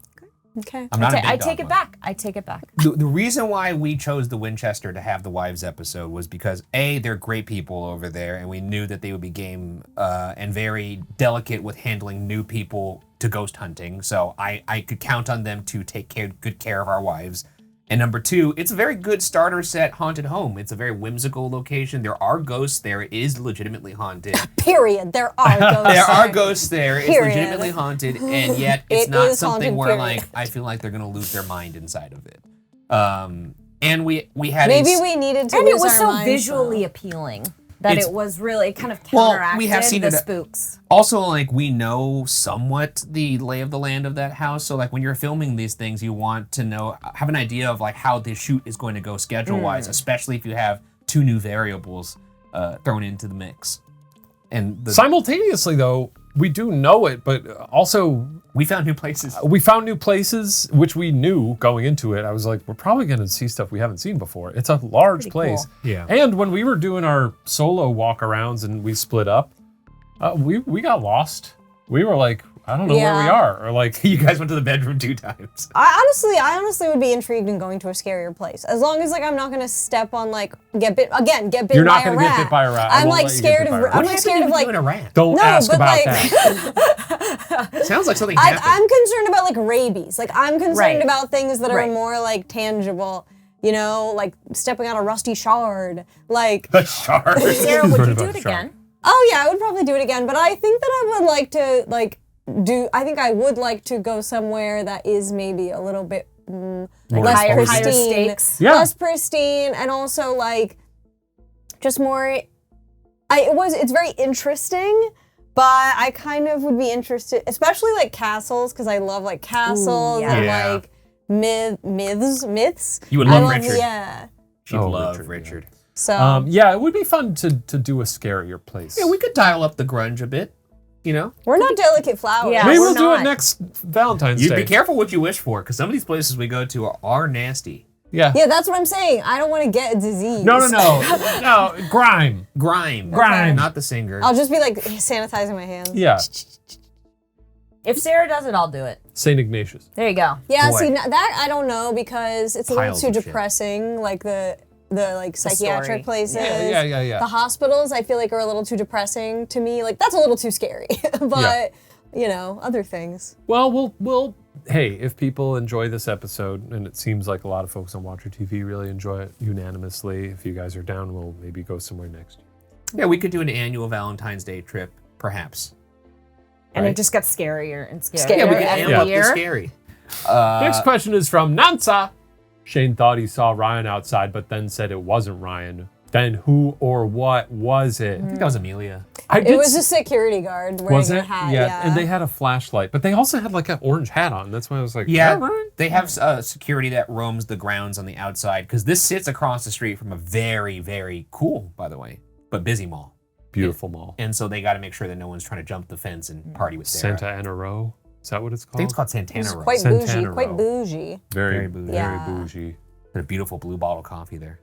Speaker 2: Okay.
Speaker 1: I'm not a big
Speaker 5: I
Speaker 1: dog
Speaker 5: take it
Speaker 1: one.
Speaker 5: back. I take it back.
Speaker 1: The reason why we chose the Winchester to have the wives episode was because they're great people over there, and we knew that they would be game and very delicate with handling new people to ghost hunting. So I could count on them to take good care of our wives. And number 2, it's a very good starter set haunted home. It's a very whimsical location. There are ghosts there. It is legitimately haunted.
Speaker 2: Period. There are ghosts
Speaker 1: There are
Speaker 2: there.
Speaker 1: ghosts there. It's
Speaker 2: Period.
Speaker 1: legitimately haunted, and yet it's
Speaker 2: It
Speaker 1: not
Speaker 2: is
Speaker 1: something
Speaker 2: haunted,
Speaker 1: where
Speaker 2: period.
Speaker 1: like I feel like they're gonna lose their mind inside of it. And we had
Speaker 2: Maybe we needed to
Speaker 5: And it
Speaker 2: lose
Speaker 5: was
Speaker 2: our
Speaker 5: so
Speaker 2: minds,
Speaker 5: visually
Speaker 2: though.
Speaker 5: appealing that
Speaker 1: It's-
Speaker 5: it was really, it kind of
Speaker 1: Well,
Speaker 5: counteracted
Speaker 1: we have seen
Speaker 5: the
Speaker 1: it-
Speaker 5: spooks.
Speaker 1: Also, like, we know somewhat the lay of the land of that house. So, like, when you're filming these things, you want to have an idea of, like, how the shoot is going to go schedule-wise, especially if you have 2 new variables thrown into the mix. And
Speaker 3: Simultaneously, though, we do know it, but also
Speaker 1: we found new places.
Speaker 3: we found new places, which we knew going into it. I was like, we're probably going to see stuff we haven't seen before. It's a large place.
Speaker 5: cool.
Speaker 1: Yeah.
Speaker 3: And when we were doing our solo walk-arounds and we split up, we got lost. We were like, I don't know where we
Speaker 2: Yeah.
Speaker 3: are. Or like,
Speaker 1: You guys went to the bedroom 2 times.
Speaker 2: I honestly would be intrigued in going to a scarier place. As long as like I'm not gonna step on get bit
Speaker 3: You're not
Speaker 2: by a
Speaker 3: gonna
Speaker 2: rat.
Speaker 3: get bit by a rat. I
Speaker 2: I'm
Speaker 3: won't
Speaker 2: like
Speaker 3: let you get
Speaker 2: scared
Speaker 3: bit by
Speaker 2: of
Speaker 3: a rat.
Speaker 2: I'm
Speaker 1: What
Speaker 2: like scared of
Speaker 1: happened to
Speaker 2: like
Speaker 1: you and a rat?
Speaker 3: don't
Speaker 2: No,
Speaker 3: ask
Speaker 2: but,
Speaker 3: about
Speaker 2: like-
Speaker 3: that.
Speaker 1: Sounds like something happened.
Speaker 2: I'm concerned about like rabies. Like I'm concerned
Speaker 5: Right.
Speaker 2: about things that are
Speaker 5: Right.
Speaker 2: more like tangible. Like stepping on a rusty shard. Like
Speaker 3: A shard.
Speaker 5: Sarah, would you
Speaker 3: Sort of
Speaker 5: do
Speaker 3: a
Speaker 5: it
Speaker 3: shard.
Speaker 5: again?
Speaker 2: oh yeah, I would probably do it again. But I think that I would like to I think I would like to go somewhere that is maybe a little bit less
Speaker 5: higher
Speaker 2: pristine,
Speaker 5: stakes.
Speaker 3: Yeah.
Speaker 2: less pristine, and also like just more. It's very interesting, but I kind of would be interested, especially like castles, because I love like castles
Speaker 5: yeah.
Speaker 2: and
Speaker 1: Yeah.
Speaker 2: like myths.
Speaker 1: You would
Speaker 2: I
Speaker 1: love Richard.
Speaker 2: Yeah.
Speaker 1: She'd
Speaker 3: Oh,
Speaker 1: love
Speaker 3: Richard,
Speaker 1: Richard.
Speaker 2: So
Speaker 3: Yeah, it would be fun to do a scarier place.
Speaker 1: Yeah, we could dial up the grunge a bit, you know?
Speaker 2: we're not delicate flowers.
Speaker 5: Yeah.
Speaker 3: Maybe
Speaker 5: we're
Speaker 3: we'll do it
Speaker 5: not.
Speaker 3: next Valentine's
Speaker 1: You'd
Speaker 3: Day.
Speaker 1: be careful what you wish for, because some of these places we go to are nasty.
Speaker 3: Yeah.
Speaker 2: Yeah, that's what I'm saying. I don't want to get a disease.
Speaker 3: No. No, grime.
Speaker 1: Grime.
Speaker 3: Grime.
Speaker 1: Not the singer.
Speaker 2: I'll just be like sanitizing my hands.
Speaker 3: Yeah.
Speaker 5: If Sarah does it, I'll do it.
Speaker 3: St. Ignatius.
Speaker 5: There you go.
Speaker 2: Yeah,
Speaker 1: Boy.
Speaker 2: see that I don't know because it's a little
Speaker 1: Piles
Speaker 2: too
Speaker 1: of shit.
Speaker 2: depressing. Like the like psychiatric
Speaker 5: story.
Speaker 2: places.
Speaker 3: Yeah.
Speaker 2: The hospitals I feel like are a little too depressing to me. Like that's a little too scary. But you know, other things.
Speaker 3: Well, we'll. Hey, if people enjoy this episode, and it seems like a lot of folks on Watcher TV really enjoy it unanimously, if you guys are down, we'll maybe go somewhere next year.
Speaker 1: Yeah, we could do an annual Valentine's Day trip, perhaps.
Speaker 5: And
Speaker 1: Right.
Speaker 5: it just got scarier and scarier
Speaker 2: Yeah,
Speaker 1: Yeah, we could
Speaker 5: every
Speaker 1: amp up
Speaker 5: year.
Speaker 1: the scary.
Speaker 3: Next question is from Nansa. Shane thought he saw Ryan outside, but then said it wasn't Ryan. Then who or what was it?
Speaker 1: I think that was Amelia.
Speaker 2: It was a security guard wearing
Speaker 3: Was
Speaker 2: a
Speaker 3: it?
Speaker 2: hat.
Speaker 3: Yeah, and they had a flashlight, but they also had like an orange hat on. That's why I was like,
Speaker 1: Yeah,
Speaker 3: "Is that Ryan?"
Speaker 1: they have security that roams the grounds on the outside, because this sits across the street from a very, very cool, by the way, but busy mall.
Speaker 3: Beautiful mall.
Speaker 1: And so they got to make sure that no one's trying to jump the fence and party with Sarah.
Speaker 3: Santa Ana Row. Is that what it's
Speaker 1: I
Speaker 3: called?
Speaker 1: think it's called Santana
Speaker 2: It's
Speaker 1: Row.
Speaker 2: quite
Speaker 3: Santana
Speaker 2: bougie. Quite
Speaker 3: Row.
Speaker 2: bougie.
Speaker 3: Very,
Speaker 1: Very
Speaker 3: very
Speaker 1: bougie.
Speaker 2: Yeah.
Speaker 3: bougie.
Speaker 1: And a beautiful blue bottle of coffee there.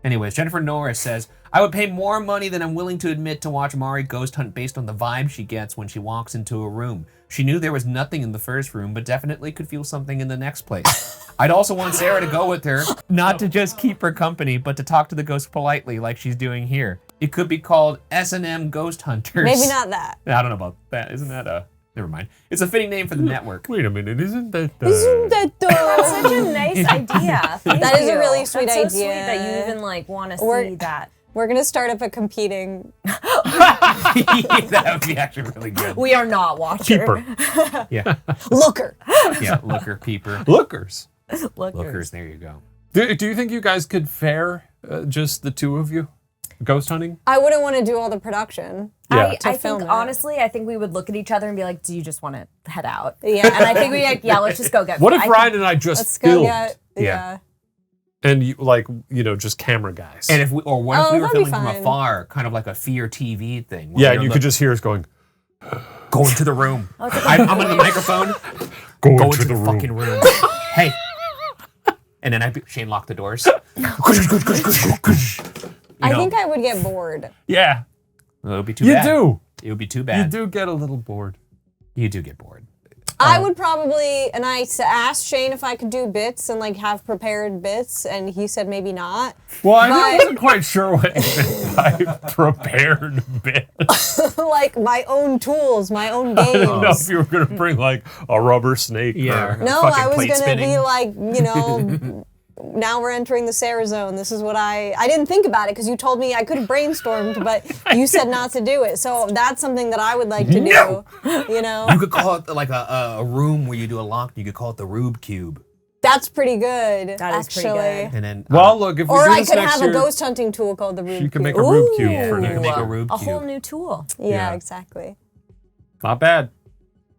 Speaker 1: Anyways, Jennifer Norris says, I would pay more money than I'm willing to admit to watch Mari ghost hunt based on the vibe she gets when she walks into a room. She knew there was nothing in the first room, but definitely could feel something in the next place. I'd also want Sarah to go with her, not to just keep her company, but to talk to the ghost politely like she's doing here. It could be called S&M Ghost Hunters.
Speaker 2: Maybe not that.
Speaker 1: I don't know about that. Isn't that a... Never mind. It's a fitting name for the network.
Speaker 3: Wait a minute, isn't that...
Speaker 2: Isn't that
Speaker 5: That's such a nice idea. Thank
Speaker 2: That is a
Speaker 5: you.
Speaker 2: really sweet
Speaker 5: That's so
Speaker 2: idea.
Speaker 5: sweet that you even like want to
Speaker 2: We're-
Speaker 5: see that.
Speaker 2: We're gonna start up a competing.
Speaker 1: That would be actually really good.
Speaker 5: We are not watchers.
Speaker 3: Keeper.
Speaker 1: Yeah.
Speaker 2: Looker.
Speaker 1: Yeah. Looker, peeper.
Speaker 3: Lookers.
Speaker 1: Lookers, there you go.
Speaker 3: Do you think you guys could fare just the two of you? Ghost hunting?
Speaker 2: I wouldn't want to do all the production.
Speaker 3: Yeah.
Speaker 5: I
Speaker 2: film
Speaker 5: think
Speaker 2: it.
Speaker 5: honestly, I think we would look at each other and be like, "Do you just want to head out?"
Speaker 2: Yeah.
Speaker 5: And I think we like, yeah, let's just go get.
Speaker 3: What if
Speaker 5: I think-
Speaker 3: Ryan and I just
Speaker 2: Let's go
Speaker 3: filmed?
Speaker 2: get.
Speaker 1: Yeah.
Speaker 2: Yeah.
Speaker 3: And you just camera guys.
Speaker 1: And if we, or what if
Speaker 2: Oh,
Speaker 1: we were
Speaker 2: that'd be
Speaker 1: filming from
Speaker 2: fine.
Speaker 1: afar, kind of like a Fear TV thing? where
Speaker 3: yeah,
Speaker 1: you're
Speaker 3: you could just hear us going,
Speaker 1: go into the room. I'm on the microphone.
Speaker 3: go
Speaker 1: Go
Speaker 3: into
Speaker 1: into the
Speaker 3: room.
Speaker 1: fucking room. Hey. And then Shane locked the doors.
Speaker 2: I think I would get bored.
Speaker 3: Yeah,
Speaker 1: It would be too
Speaker 3: you
Speaker 1: bad.
Speaker 3: do.
Speaker 1: It would be too
Speaker 3: You
Speaker 1: bad.
Speaker 3: do get a little bored.
Speaker 1: You do get bored.
Speaker 2: I would probably, and I asked Shane if I could do bits and like have prepared bits, and he said maybe not.
Speaker 3: Well, I
Speaker 2: But-
Speaker 3: wasn't quite sure what you meant by prepared bits.
Speaker 2: Like my own tools, my own
Speaker 3: I don't know
Speaker 2: games.
Speaker 3: if you were going to bring like a rubber snake.
Speaker 1: Yeah.
Speaker 3: or-
Speaker 2: No,
Speaker 1: Fucking
Speaker 2: I was
Speaker 1: plate
Speaker 2: gonna
Speaker 1: spinning.
Speaker 2: be like, you know, now we're entering the Sarah zone. This is what I didn't think about it because you told me I could have brainstormed, but you said not to do it. So that's something that I would like to do. You know,
Speaker 1: You could call it like a room where you do a lock. You could call it the Rube Cube.
Speaker 2: that's pretty good.
Speaker 5: That is pretty
Speaker 2: actually.
Speaker 5: good.
Speaker 1: And then
Speaker 3: Well, look, if we
Speaker 2: Or
Speaker 3: do
Speaker 2: I
Speaker 3: this
Speaker 2: could
Speaker 3: next
Speaker 2: have
Speaker 3: year,
Speaker 2: a ghost hunting tool called the Rube
Speaker 3: you can
Speaker 2: Cube.
Speaker 3: make a Rube Cube
Speaker 2: Ooh.
Speaker 3: for
Speaker 1: you
Speaker 3: now.
Speaker 1: can make a Rube
Speaker 5: A
Speaker 1: Cube.
Speaker 5: whole new tool.
Speaker 2: Yeah,
Speaker 3: Yeah.
Speaker 2: exactly.
Speaker 3: Not bad.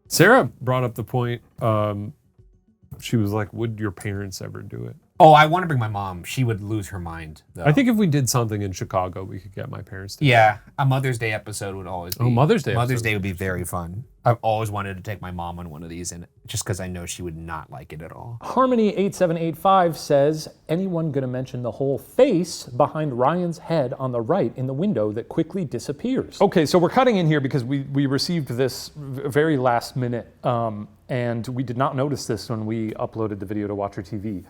Speaker 3: Sarah brought up the point. She was like, "Would your parents ever do it?"
Speaker 1: Oh, I want to bring my mom. She would lose her mind, though.
Speaker 3: I think if we did something in Chicago, we could get my parents to.
Speaker 1: Yeah, a Mother's Day episode would always be.
Speaker 3: Oh, Mother's Day
Speaker 1: Mother's
Speaker 3: episode.
Speaker 1: Day would be very fun. I've always wanted to take my mom on one of these, and just because I know she would not like it at all.
Speaker 6: Harmony8785 says, anyone going to mention the whole face behind Ryan's head on the right in the window that quickly disappears?
Speaker 4: Okay, so we're cutting in here because we received this very last minute, and we did not notice this when we uploaded the video to Watcher TV.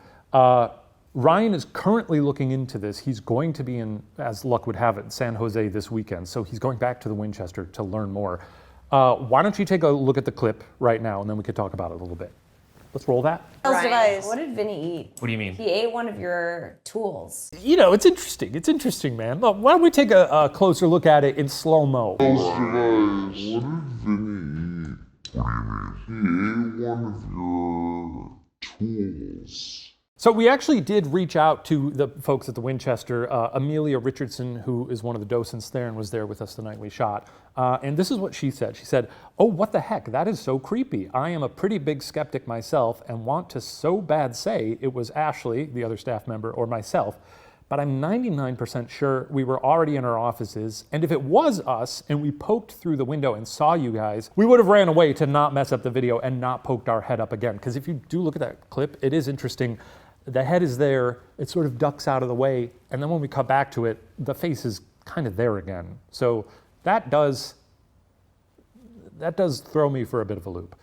Speaker 4: Ryan is currently looking into this. He's going to be in, as luck would have it, San Jose this weekend. So he's going back to the Winchester to learn more. Why don't you take a look at the clip right now, and then we could talk about it a little bit. Let's roll that.
Speaker 2: Device.
Speaker 7: What did Vinny eat?
Speaker 1: What do you mean?
Speaker 7: He ate one of your tools.
Speaker 4: You know, it's interesting. It's interesting, man. Look, why don't we take a closer look at it in slow-mo?
Speaker 8: What did Vinny eat? He ate one of your tools.
Speaker 4: So we actually did reach out to the folks at the Winchester. Amelia Richardson, who is one of the docents there and was there with us the night we shot. And this is what she said. She said, "Oh, what the heck? That is so creepy. I am a pretty big skeptic myself and want to so bad say it was Ashley, the other staff member, or myself.
Speaker 6: but I'm 99% sure we were already in our offices, and if it was us and we poked through the window and saw you guys, we would have ran away to not mess up the video and not poked our head up again. Because if you do look at that clip, it is interesting. The head is there, it sort of ducks out of the way, and then when we cut back to it, the face is kind of there again. So that does throw me for a bit of a loop.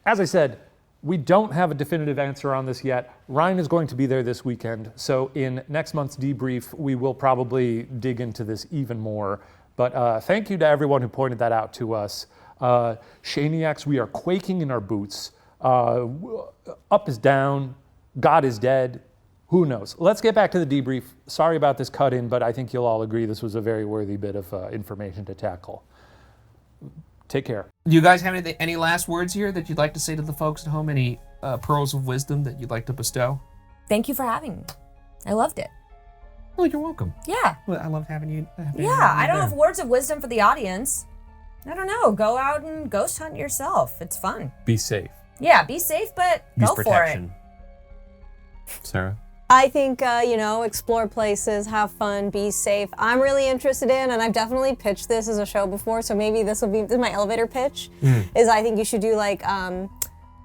Speaker 6: As I said, we don't have a definitive answer on this yet. Ryan is going to be there this weekend, so in next month's debrief, we will probably dig into this even more. But thank you to everyone who pointed that out to us. Shaniacs, we are quaking in our boots. Up is down, God is dead. Who knows? Let's get back to the debrief. Sorry about this cut in, but I think you'll all agree this was a very worthy bit of information to tackle. Take care.
Speaker 1: Do you guys have any last words here that you'd like to say to the folks at home? Any pearls of wisdom that you'd like to bestow?
Speaker 5: Thank you for having me. I loved it.
Speaker 1: Well, you're welcome.
Speaker 5: Yeah.
Speaker 1: Well, I loved having you.
Speaker 5: I don't have words of wisdom for the audience. I don't know. Go out and ghost hunt yourself. It's fun.
Speaker 3: Be safe.
Speaker 5: Yeah, be safe, but
Speaker 1: Use
Speaker 5: go
Speaker 1: protection.
Speaker 5: for it.
Speaker 3: Sarah?
Speaker 2: I think, explore places, have fun, be safe. I'm really interested in, and I've definitely pitched this as a show before, so maybe this is my elevator pitch, is I think you should do like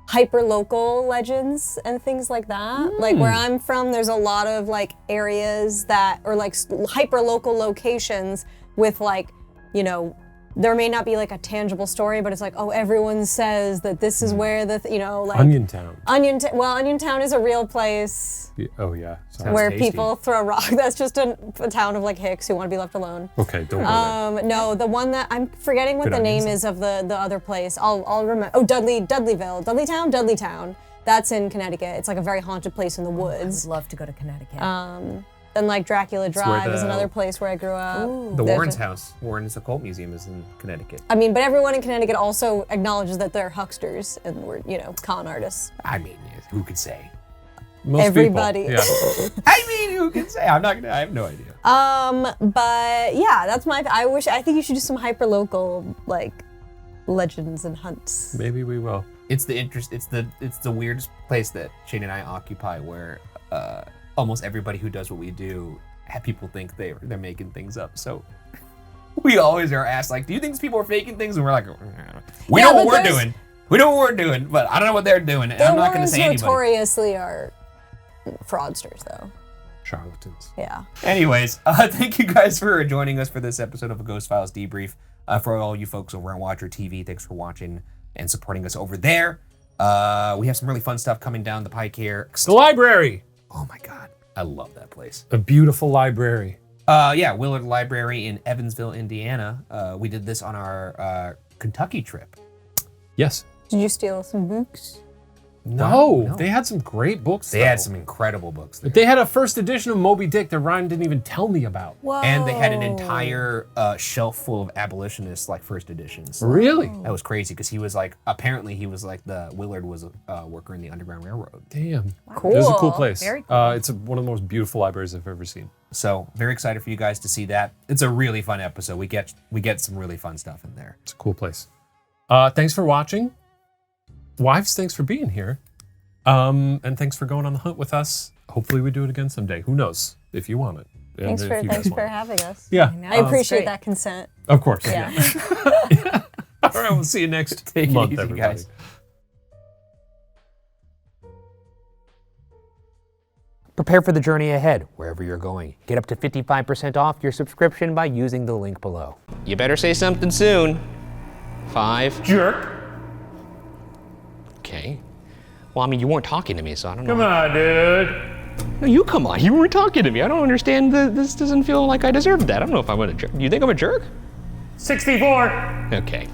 Speaker 2: hyper-local legends and things like that. Like where I'm from, there's a lot of like areas that, or like hyper-local locations with like, there may not be like a tangible story, but it's like, oh, everyone says that this is where the, like...
Speaker 3: Onion Town.
Speaker 2: Onion Town is a real place
Speaker 3: Oh, yeah. Sorry.
Speaker 2: where
Speaker 1: tasty.
Speaker 2: people throw rocks. That's just a town of like hicks who want to be left alone.
Speaker 3: Okay, don't go there.
Speaker 2: No, the one that, I'm forgetting what
Speaker 3: Good
Speaker 2: the name
Speaker 3: onions.
Speaker 2: is of the other place. I'll remember. Oh, Dudleyville. Dudleytown. That's in Connecticut. It's like a very haunted place in the
Speaker 5: I'd
Speaker 2: woods.
Speaker 5: love to go to Connecticut.
Speaker 2: Then like Dracula
Speaker 3: where
Speaker 2: Drive is
Speaker 3: the-
Speaker 2: another place where I grew up.
Speaker 1: The
Speaker 2: There's
Speaker 1: Warren's
Speaker 2: a-
Speaker 1: house. Warren's Occult Museum is in Connecticut.
Speaker 2: I mean, but everyone in Connecticut also acknowledges that they're hucksters and we're, con artists.
Speaker 1: I mean, who could say?
Speaker 3: Most
Speaker 2: everybody.
Speaker 3: People. Yeah.
Speaker 1: I mean, who can say? I have no idea.
Speaker 2: But yeah, that's I think you should do some hyper local like legends and hunts.
Speaker 3: Maybe we will.
Speaker 1: It's the weirdest place that Shane and I occupy, where almost everybody who does what we do, people think they're making things up. So we always are asked, like, do you think these people are faking things? And we're like, we
Speaker 2: Yeah,
Speaker 1: know what
Speaker 2: but
Speaker 1: we're
Speaker 2: there's-
Speaker 1: doing. We know what we're doing, but I don't know what they're doing. And I'm not going to say anybody.
Speaker 2: Notoriously are fraudsters, though.
Speaker 3: Charlatans.
Speaker 2: Yeah.
Speaker 1: Anyways, thank you guys for joining us for this episode of a Ghost Files Debrief. For all you folks over on Watcher TV, thanks for watching and supporting us over there. We have some really fun stuff coming down the pike here.
Speaker 3: The library.
Speaker 1: Oh my God, I love that place.
Speaker 3: A beautiful library.
Speaker 1: Willard Library in Evansville, Indiana. We did this on our Kentucky trip.
Speaker 3: Yes.
Speaker 2: Did you steal some books?
Speaker 3: No, they had some great books.
Speaker 1: They had some incredible books there.
Speaker 3: They had a first edition of Moby Dick that Ryan didn't even tell me about.
Speaker 5: Whoa.
Speaker 1: And they had an entire shelf full of abolitionists, like first editions.
Speaker 3: Really?
Speaker 1: That was crazy because he was like, apparently he was like Willard was a worker in the Underground Railroad.
Speaker 3: Damn.
Speaker 2: Cool.
Speaker 3: It was a cool place.
Speaker 5: Very cool.
Speaker 3: It's one of the most beautiful libraries I've ever seen.
Speaker 1: So very excited for you guys to see that. It's a really fun episode. We get some really fun stuff in there.
Speaker 3: It's a cool place. Thanks for watching. Wives, thanks for being here. And thanks for going on the hunt with us. Hopefully we do it again someday. Who knows if you want it. And
Speaker 2: Thanks
Speaker 3: if
Speaker 2: for
Speaker 3: you guys want it.
Speaker 2: having us.
Speaker 3: Yeah.
Speaker 2: I appreciate
Speaker 5: great.
Speaker 2: that consent.
Speaker 3: Of course.
Speaker 2: Yeah.
Speaker 3: All right, we'll see you next
Speaker 1: Take it
Speaker 3: month,
Speaker 1: easy,
Speaker 3: everybody.
Speaker 1: guys. Prepare for the journey ahead, wherever you're going. Get up to 55% off your subscription by using the link below. You better say something soon. 5.
Speaker 6: Jerk.
Speaker 1: Okay. Well, I mean, you weren't talking to me, so I don't know.
Speaker 6: Come on, dude.
Speaker 1: No, you come on. You weren't talking to me. I don't understand. This doesn't feel like I deserve that. I don't know if I'm a jerk. You think I'm a jerk?
Speaker 6: 64.
Speaker 1: Okay.